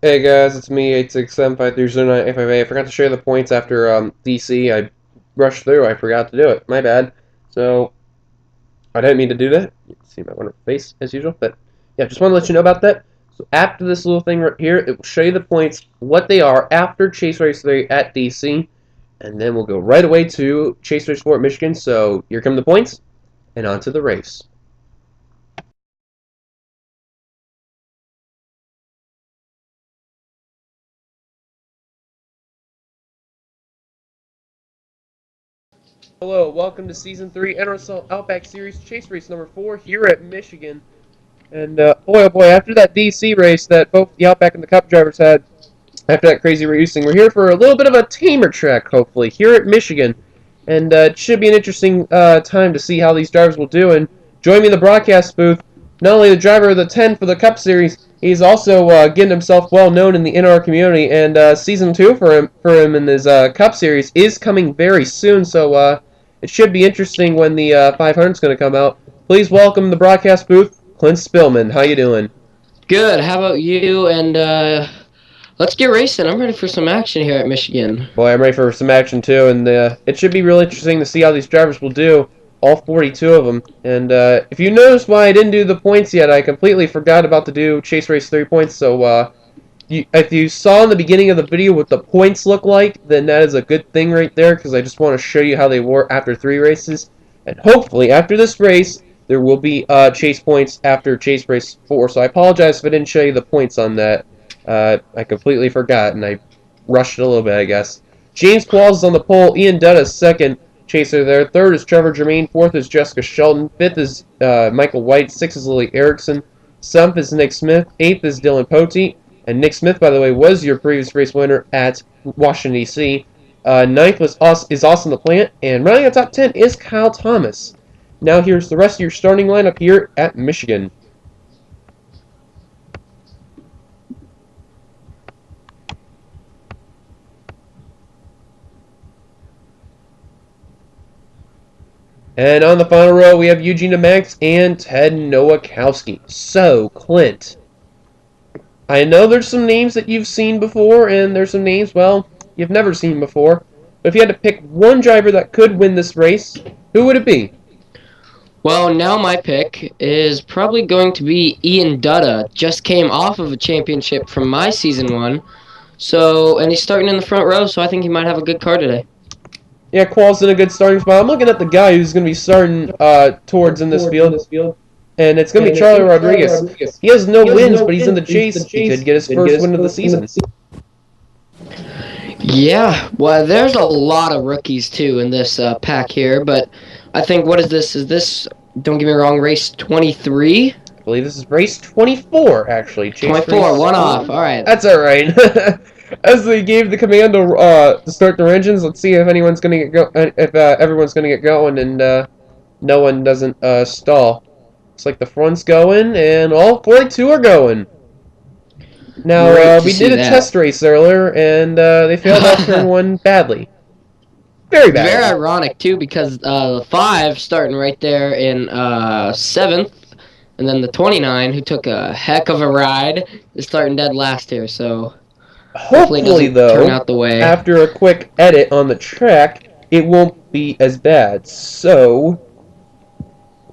Hey guys, it's me, 867530985A. I forgot to share the points after DC. I rushed through, I forgot to do it. My bad. So, I didn't mean to do that. You can see my wonderful face, as usual. But, yeah, just want to let you know about that. So, after this little thing right here, it will show you the points, what they are after Chase Race 3 at DC. And then we'll go right away to Chase Race 4 at Michigan. So, here come the points, and on to the race. Hello, welcome to Season 3 NRSL Outback Series Chase Race number 4 here at Michigan. And boy, oh boy, after that DC race that both the Outback and the Cup drivers had, after that crazy racing, we're here for a little bit of a tamer track, hopefully, here at Michigan. And it should be an interesting time to see how these drivers will do. And join me in the broadcast booth, not only the driver of the 10 for the Cup Series, he's also getting himself well known in the NR community. And Season 2 for him in his Cup Series is coming very soon, so it should be interesting when the 500 is going to come out. Please welcome the broadcast booth, Clint Spillman. How you doing? Good. How about you? And let's get racing. I'm ready for some action here at Michigan. Boy, I'm ready for some action too, and it should be really interesting to see how these drivers will do, all 42 of them. And if you notice why I didn't do the points yet, I completely forgot about to do Chase Race 3 points, so if you saw in the beginning of the video what the points look like, then that is a good thing right there, because I just want to show you how they were after 3 races. And hopefully, after this race, there will be chase points after Chase Race 4, so I apologize if I didn't show you the points on that. I completely forgot, and I rushed it a little bit, I guess. James Qualls is on the pole. Ian Dutt is second chaser there. Third is Trevor Germain. Fourth is Jessica Shelton. Fifth is Michael White. Sixth is Lily Erickson. Seventh is Nick Smith. Eighth is Dylan Poteet. And Nick Smith, by the way, was your previous race winner at Washington, D.C. Ninth is Austin LaPlante. And running at top 10 is Kyle Thomas. Now here's the rest of your starting lineup here at Michigan. And on the final row, we have Eugene Max and Ted Nowakowski. So, Clint, I know there's some names that you've seen before, and there's some names, well, you've never seen before. But if you had to pick one driver that could win this race, who would it be? Well, now my pick is probably going to be Ian Dutta. Just came off of a championship from my Season 1. And he's starting in the front row, so I think he might have a good car today. Yeah, Qual's in a good starting spot. I'm looking at the guy who's going to be starting towards in this field. And it's going to be Charlie Rodriguez. He has no wins, but he's in the chase. He could get his first win of the season. Yeah, well, there's a lot of rookies, too, in this pack here. But I think, what is this? Is this, don't get me wrong, race 23? I believe this is race 24, actually. Chase 24, one off. All right. That's all right. As they gave the command to start their engines, let's see if anyone's going to get everyone's going to get going, and no one doesn't stall. Looks like the front's going, and all 42 are going. Now we did a test race earlier, and they failed out turn 1 badly. Very bad. Very ironic too, because the 5 starting right there in 7th, and then the 29, who took a heck of a ride, is starting dead last here. So. Hopefully, though, turn out the way. After a quick edit on the track, it won't be as bad. So,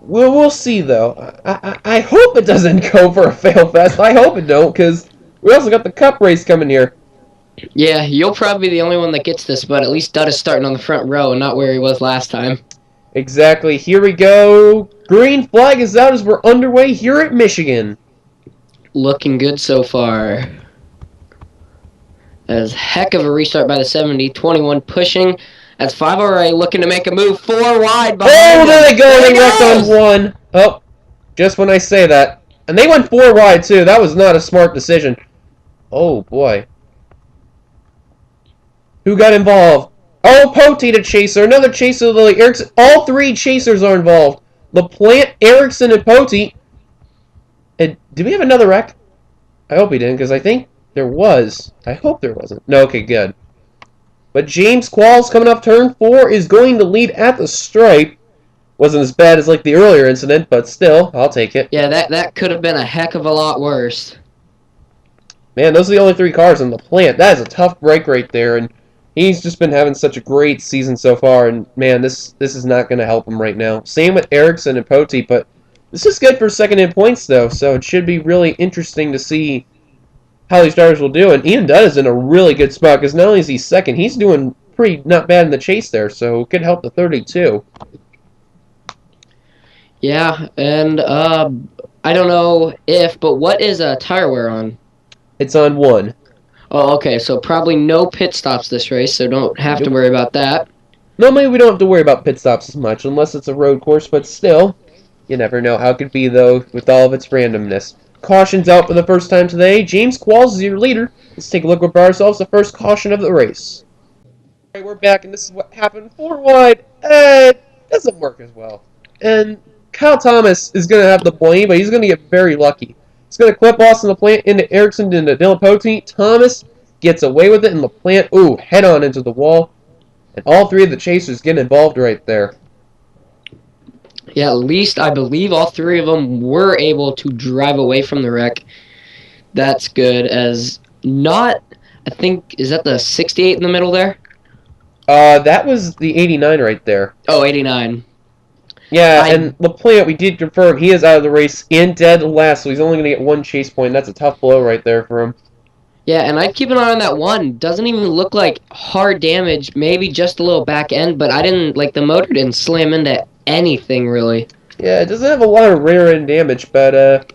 we'll see, though. I hope it doesn't go for a fail fest. I hope it don't, because we also got the Cup race coming here. Yeah, you'll probably be the only one that gets this, but at least Dutt is starting on the front row and not where he was last time. Exactly. Here we go. Green flag is out as we're underway here at Michigan. Looking good so far. As heck of a restart by the 70. 21 pushing. That's 5 already looking to make a move. 4 wide. Oh, there they go. They wrecked on 1. Oh, just when I say that. And they went 4 wide, too. That was not a smart decision. Oh, boy. Who got involved? Oh, Poteet, a chaser. Another chaser, Lily Erickson. All 3 chasers are involved. LaPlante, Erickson, and Poteet. And did we have another wreck? I hope we didn't, because I think there was. I hope there wasn't. No, okay, good. But James Qualls coming off turn 4 is going to lead at the stripe. Wasn't as bad as like the earlier incident, but still, I'll take it. Yeah, that could have been a heck of a lot worse. Man, those are the only 3 cars in the plant. That is a tough break right there, and he's just been having such a great season so far, and man, this is not going to help him right now. Same with Ericsson and Poti, but this is good for second in points, though, so it should be really interesting to see how these drivers will do. And Ian Dunn is in a really good spot, because not only is he second, he's doing pretty not bad in the chase there, so it could help the 32. Yeah, and I don't know if, but what is tire wear on? It's on 1. Oh, okay, so probably no pit stops this race, so don't have to Nope. worry about that. Normally, we don't have to worry about pit stops as much, unless it's a road course, but still, you never know how it could be, though, with all of its randomness. Caution's out for the first time today. James Qualls is your leader. Let's take a look at ourselves, the first caution of the race. Alright, we're back, and this is what happened. 4 wide. It doesn't work as well. And Kyle Thomas is going to have the blame, but he's going to get very lucky. He's going to clip Austin LaPlante into Ericsson into Dylan Poti. Thomas gets away with it, and LaPlante, ooh, head on into the wall. And all 3 of the chasers get involved right there. Yeah, at least I believe all 3 of them were able to drive away from the wreck. That's good, as not, I think, is that the 68 in the middle there? That was the 89 right there. Oh, 89. Yeah, and LaPlante, we did confirm, he is out of the race in dead last, so he's only going to get 1 chase point. That's a tough blow right there for him. Yeah, and I'd keep an eye on that one. Doesn't even look like hard damage, maybe just a little back end, but I didn't, like, the motor didn't slam into anything, really. Yeah, it doesn't have a lot of rear end damage, but,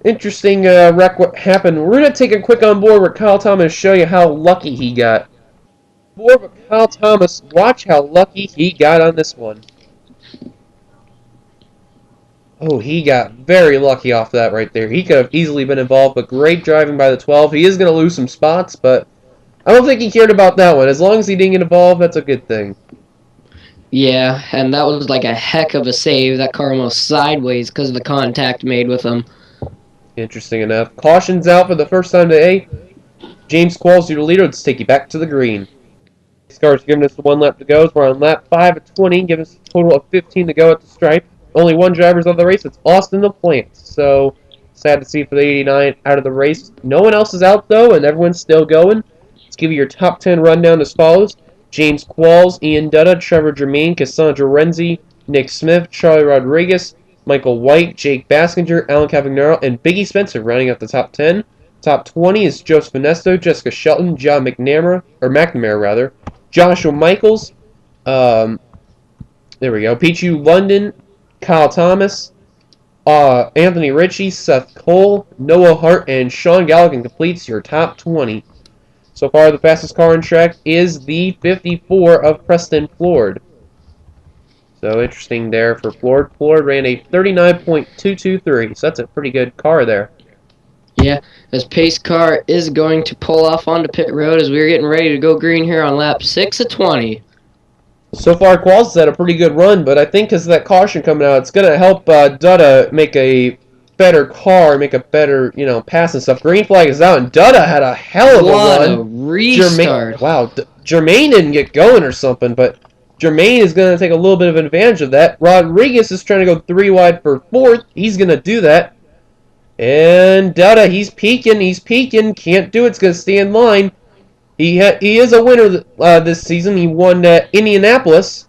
interesting wreck what happened. We're going to take a quick on board with Kyle Thomas and show you how lucky he got. Board with Kyle Thomas, watch how lucky he got on this one. Oh, he got very lucky off that right there. He could have easily been involved, but great driving by the 12. He is going to lose some spots, but I don't think he cared about that one. As long as he didn't get involved, that's a good thing. Yeah, and that was like a heck of a save. That car almost sideways because of the contact made with him. Interesting enough. Caution's out for the first time today. James Qualls, your leader. Let's take you back to the green. This car's giving us 1 lap to go. So we're on lap 5 of 20, giving us a total of 15 to go at the stripe. Only 1 driver's on the race. It's Austin LaPlante. So, sad to see for the 89 out of the race. No one else is out, though, and everyone's still going. Let's give you your top 10 rundown as follows. James Qualls, Ian Dutta, Trevor Germain, Cassandra Renzi, Nick Smith, Charlie Rodriguez, Michael White, Jake Baskinger, Alan Cavagnaro, and Biggie Spencer rounding out the top 10. Top 20 is Joseph Finesto, Jessica Shelton, John McNamara, Joshua Michaels, there we go, Pichu London, Kyle Thomas, Anthony Ritchie, Seth Cole, Noah Hart, and Sean Galligan completes your top 20. So far, the fastest car on track is the 54 of Preston Floyd. So interesting there for Floyd. Floyd ran a 39.223, so that's a pretty good car there. Yeah, this pace car is going to pull off onto pit road as we're getting ready to go green here on lap 6 of 20. So far, Qualls has had a pretty good run, but I think because of that caution coming out, it's going to help Dutta make a better car, make a better, pass and stuff. Green flag is out, and Dutta had a hell of a run. What a restart. Jermaine didn't get going or something, but Jermaine is going to take a little bit of advantage of that. Rodriguez is trying to go 3 wide for 4th. He's going to do that. And Dutta, he's peeking, can't do it, it's going to stay in line. He is a winner this season. He won Indianapolis.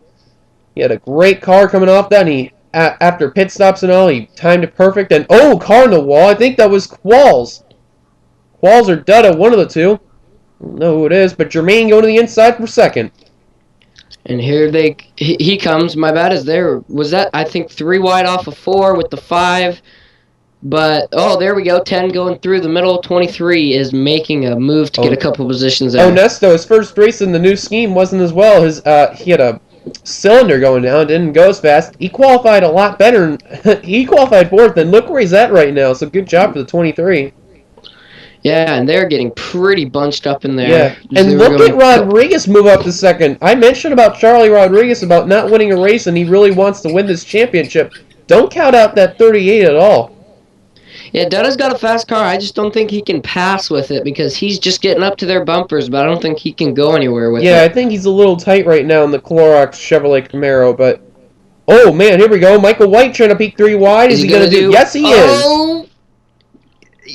He had a great car coming off that, and he, after pit stops and all, he timed it perfect. And, car in the wall. I think that was Qualls. Qualls or Dutta, one of the two. I don't know who it is, but Jermaine going to the inside for second. And here he comes. My bad is there. Was that, I think, 3 wide off of 4 with the 5. But, there we go. 10 going through the middle. 23 is making a move to get a couple positions there. Nesto, his first race in the new scheme wasn't as well. He had a cylinder going down, didn't go as fast. He qualified a lot better. He qualified 4th, and look where he's at right now. So good job for the 23. Yeah, and they're getting pretty bunched up in there. Yeah, and look at Rodriguez move up to second. I mentioned about Charlie Rodriguez about not winning a race, and he really wants to win this championship. Don't count out that 38 at all. Yeah, Dutta's got a fast car. I just don't think he can pass with it because he's just getting up to their bumpers, but I don't think he can go anywhere with it. Yeah, I think he's a little tight right now in the Clorox Chevrolet Camaro, but... Oh, man, here we go. Michael White trying to peek 3 wide. Is he going to do... Yes, he is. Oh!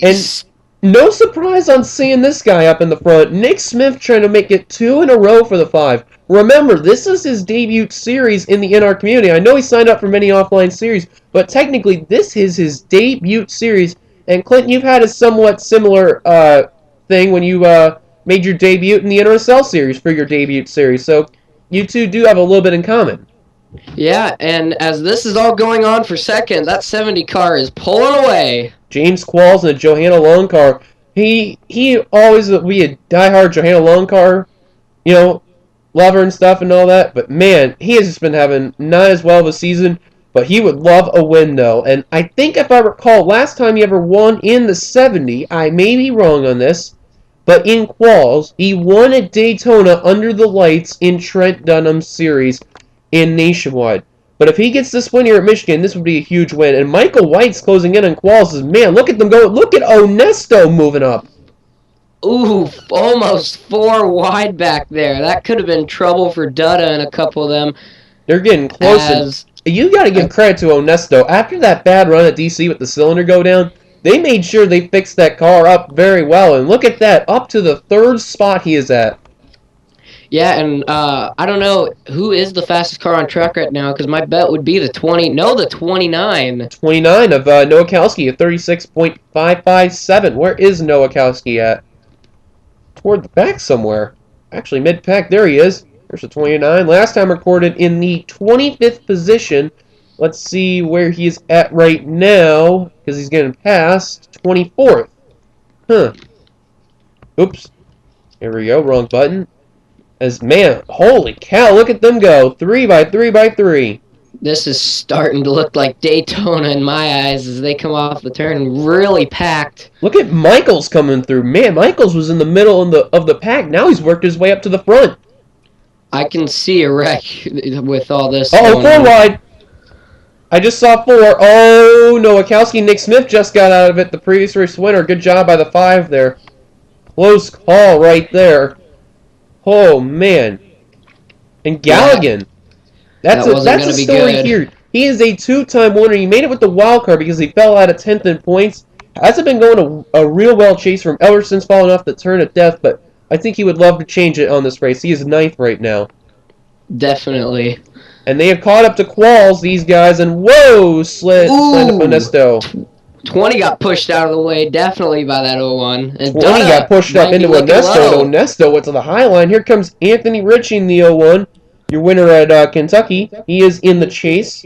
And no surprise on seeing this guy up in the front. Nick Smith trying to make it 2 in a row for the 5. Remember, this is his debut series in the NR community. I know he signed up for many offline series, but technically this is his debut series. And Clinton, you've had a somewhat similar thing when you made your debut in the NRSL series for your debut series. So you two do have a little bit in common. Yeah, and as this is all going on for second, that 70 car is pulling away. James Qualls and a Johanna Longcar. He always will be a diehard Johanna Longcar, lover and stuff and all that. But man, he has just been having not as well of a season. But he would love a win though. And I think if I recall, last time he ever won in the 70, I may be wrong on this, but in Qualls, he won at Daytona under the lights in Trent Dunham's series in Nationwide. But if he gets this win here at Michigan, this would be a huge win. And Michael White's closing in on Qualls. Man, look at them go. Look at Onesto moving up. Ooh, almost 4 wide back there. That could have been trouble for Dutta and a couple of them. They're getting close. You got to give credit to Onesto. After that bad run at DC with the cylinder go down, they made sure they fixed that car up very well. And look at that, up to the 3rd spot he is at. Yeah, and I don't know who is the fastest car on track right now, because my bet would be the 20. No, the 29. 29 of Nowakowski at 36.557. Where is Nowakowski at? Toward the back somewhere. Actually, mid-pack. There he is. There's the 29. Last time recorded in the 25th position. Let's see where he's at right now, because he's getting past 24th. Huh. Oops. Here we go. Wrong button. Man, holy cow, look at them go. 3 by 3 by 3. This is starting to look like Daytona in my eyes as they come off the turn. Really packed. Look at Michaels coming through. Man, Michaels was in the middle of the pack. Now he's worked his way up to the front. I can see a wreck with all this. Oh, 4 wide. I just saw 4. Oh, Nowakowski. Nick Smith just got out of it. The previous race winner. Good job by the 5 there. Close call right there. Oh, man. And Galligan. That's a story here. He is a 2-time winner. He made it with the wild card because he fell out of 10th in points. Hasn't been going a real well chase from ever since falling off the turn of death, but I think he would love to change it on this race. He is 9th right now. Definitely. And they have caught up to Qualls, these guys, and whoa, slid up Onesto. 20 got pushed out of the way, definitely, by that 01. And 20 got pushed up into Onesto, and Onesto went to the high line. Here comes Anthony Ritchie in the 01, your winner at Kentucky. He is in the chase.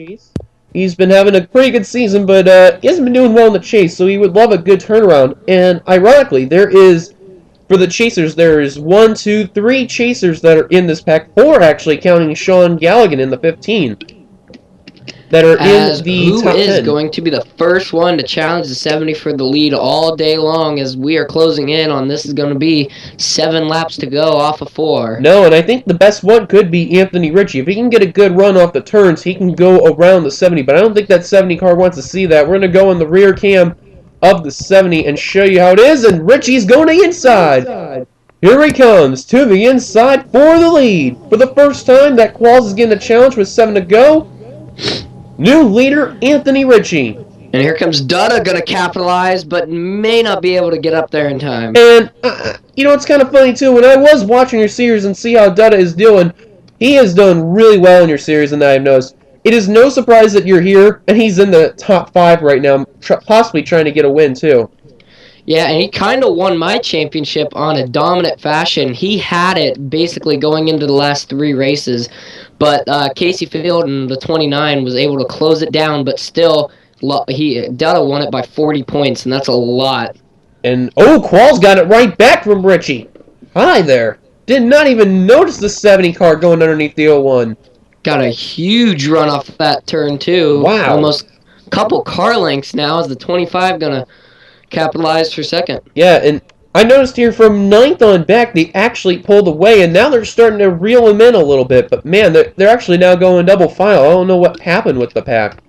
He's been having a pretty good season, but he hasn't been doing well in the chase, so he would love a good turnaround. And ironically, for the chasers, there is 1, 2, 3 chasers that are in this pack. 4 actually, counting Sean Galligan in the 15. That are in the top 10. Who is going to be the first one to challenge the 70 for the lead all day long as we are closing in on this is going to be 7 laps to go off of 4. No, and I think the best one could be Anthony Ritchie. If he can get a good run off the turns, he can go around the 70, but I don't think that 70 car wants to see that. We're going to go in the rear cam of the 70 and show you how it is, and Ritchie's going to the inside. Here he comes to the inside for the lead. For the first time that Qualls is getting a challenge with 7 to go. New leader, Anthony Ritchie. And here comes Dutta, going to capitalize, but may not be able to get up there in time. And, it's kind of funny, too. When I was watching your series and see how Dutta is doing, he has done really well in your series, and I've noticed. It is no surprise that you're here, and he's in the top 5 right now, possibly trying to get a win, too. Yeah, and he kind of won my championship on a dominant fashion. He had it basically going into the last 3 races, but Casey Field in the 29 was able to close it down, but still, Dutta won it by 40 points, and that's a lot. And, Qualls got it right back from Ritchie. Hi there. Did not even notice the 70 car going underneath the 01. Got a huge run off that turn, too. Wow. Almost a couple car lengths now. Is the 25 going to capitalize for second? Yeah, and I noticed here from 9th on back, they actually pulled away, and now they're starting to reel them in a little bit. But, man, they're actually now going double file. I don't know what happened with the pack.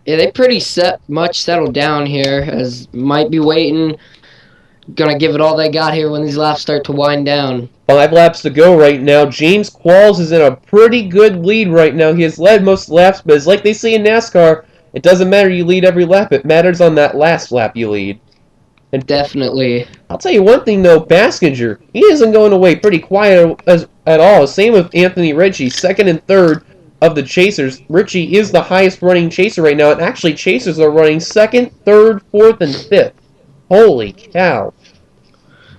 Yeah, they pretty much settled down here, as might be waiting. Gonna give it all they got here when these laps start to wind down. 5 laps to go right now. James Qualls is in a pretty good lead right now. He has led most laps, but it's like they say in NASCAR, it doesn't matter you lead every lap. It matters on that last lap you lead. And Definitely. I'll tell you one thing though, Baskinger, he isn't going away pretty quiet at all. Same with Anthony Ritchie, second and third of the Chasers. Ritchie is the highest running Chaser right now, and actually Chasers are running second, third, fourth, and fifth. Holy cow.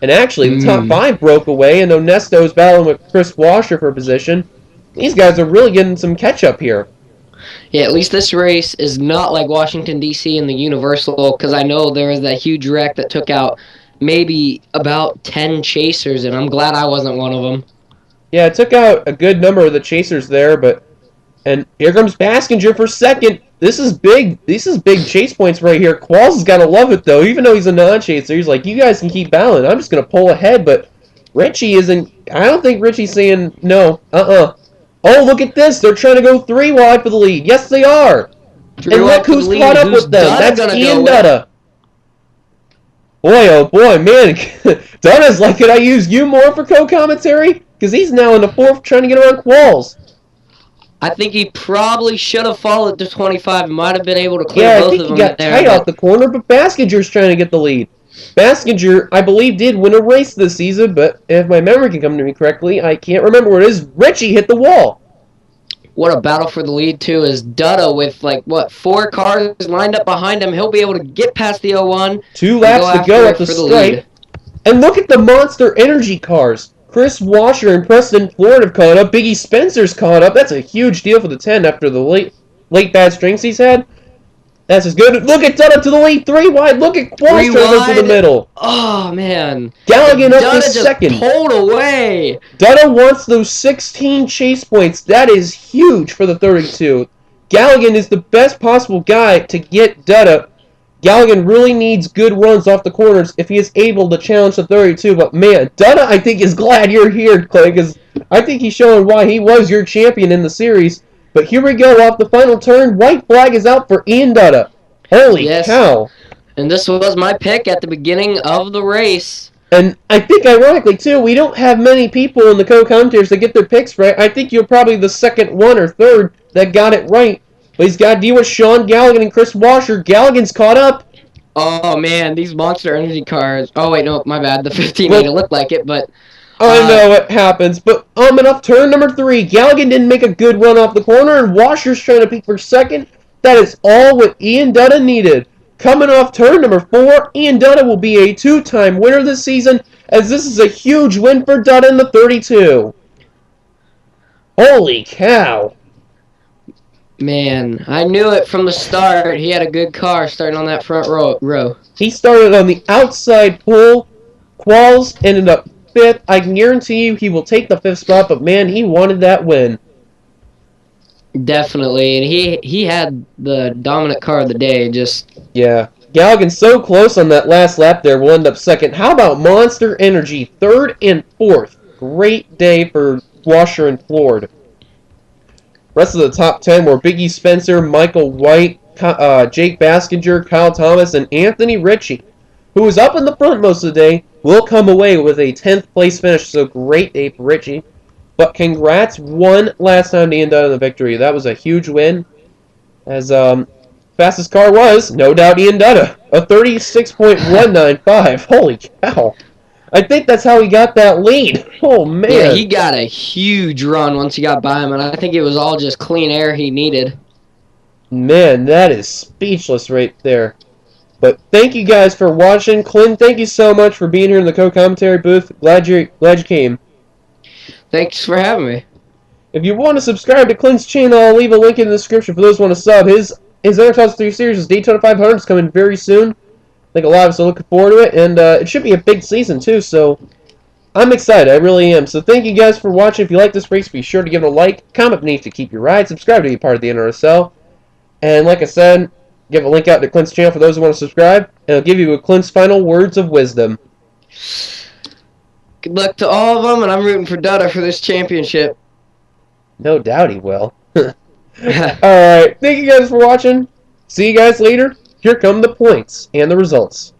And actually, the top Mm. five broke away, and Onesto is battling with Chris Washer for position. These guys are really getting some catch up here. Yeah, at least this race is not like Washington, D.C. and the Universal, because I know there was that huge wreck that took out maybe about 10 chasers, and I'm glad I wasn't one of them. Yeah, it took out a good number of the Chasers there, but and here comes Baskinger for second. This is big. This is big chase points right here. Qualls has got to love it, though. Even though he's a non-chaser, he's like, you guys can keep battling. I'm just going to pull ahead, but Richie isn't. I don't think Richie's saying no. Oh, look at this. They're trying to go 3 wide for the lead. Yes, they are. Three And look wide for the who's lead. caught up Who's with them. Dutta That's gonna Ian go with? Dutta. Boy, oh boy, man. Dutta's like, could I use you more for co-commentary? Because he's now in the fourth trying to get around Qualls. I think he probably should have followed to 25. Might have been able to clear Yeah, I both think of he them got there, tight off but the corner, but Baskinger's trying to get the lead. Baskinger, I believe, did win a race this season, but if my memory can come to me correctly, I can't remember what it is. Richie hit the wall. what a battle for the lead, too, is Dutta with, like, what, 4 cars lined up behind him. He'll be able to get past the 01 2 and laps go to go after at it the for the stripe. lead. And look at the Monster Energy cars. Chris Washer and Preston Ford have caught up. Biggie Spencer's caught up. That's a huge deal for the 10 after the late bad strings he's had. That's as good. Look at Dutta to the lead. 3 wide. Look at Qualls 3 turning to the wide. middle. Oh, man. Galligan up to Dutta just second. pulled away. Dutta wants those 16 chase points. That is huge for the 32. Galligan is the best possible guy to get Dutta. Galligan really needs good runs off the corners if he is able to challenge the 32. But man, Dutta, I think, is glad you're here, Clay, because I think he's showing why he was your champion in the series. But here we go off the final turn. White flag is out for Ian Dutta. Holy Yes. cow. And this was my pick at the beginning of the race. And I think, ironically, too, we don't have many people in the co-commentators that get their picks right. I think you're probably the second one or third that got it right. But he's got to deal with Sean Galligan and Chris Washer. Galligan's caught up. Oh, man, these Monster Energy cars. Oh, wait, no, my bad. The 15 made it look like it, but... I know it happens, but enough turn number 3. Galligan didn't make a good run off the corner, and Washer's trying to peek for second. That is all what Ian Dutta needed. Coming off turn number 4, Ian Dutta will be a 2-time winner this season, as this is a huge win for Dutta in the 32. Holy cow. Man, I knew it from the start. He had a good car starting on that front row. He started on the outside pole. Qualls ended up 5th. I can guarantee you he will take the 5th spot, but man, he wanted that win. Definitely, and he had the dominant car of the day. Just Yeah. Galligan's so close on that last lap there, will end up second. How about Monster Energy, 3rd and 4th? Great day for Washer and Ford. Rest of the top 10 were Biggie Spencer, Michael White, Jake Baskinger, Kyle Thomas, and Anthony Ritchie, who was up in the front most of the day, will come away with a 10th place finish, so great day for Ritchie. But congrats one last time to Ian Dunn in the victory. That was a huge win. As fastest car was, no doubt, Ian Dutta. A 36.195. Holy cow. I think that's how he got that lead. Oh, man. yeah, he got a huge run once he got by him, and I think it was all just clean air he needed. Man, that is speechless right there. But thank you guys for watching. Clint, thank you so much for being here in the co-commentary booth. Glad you came. Thanks for having me. If you want to subscribe to Clint's channel, I'll leave a link in the description for those who want to sub. His NRSL 3 Series, Daytona 500 is coming very soon. I think a lot of us are looking forward to it, and it should be a big season too, so I'm excited. I really am. So thank you guys for watching. If you like this race, be sure to give it a like, comment beneath to keep your ride, subscribe to be part of the NRSL, and like I said, give a link out to Clint's channel for those who want to subscribe, and I'll give you Clint's final words of wisdom. Good luck to all of them, and I'm rooting for Dutta for this championship. No doubt he will. Alright, thank you guys for watching. See you guys later. Here come the points and the results.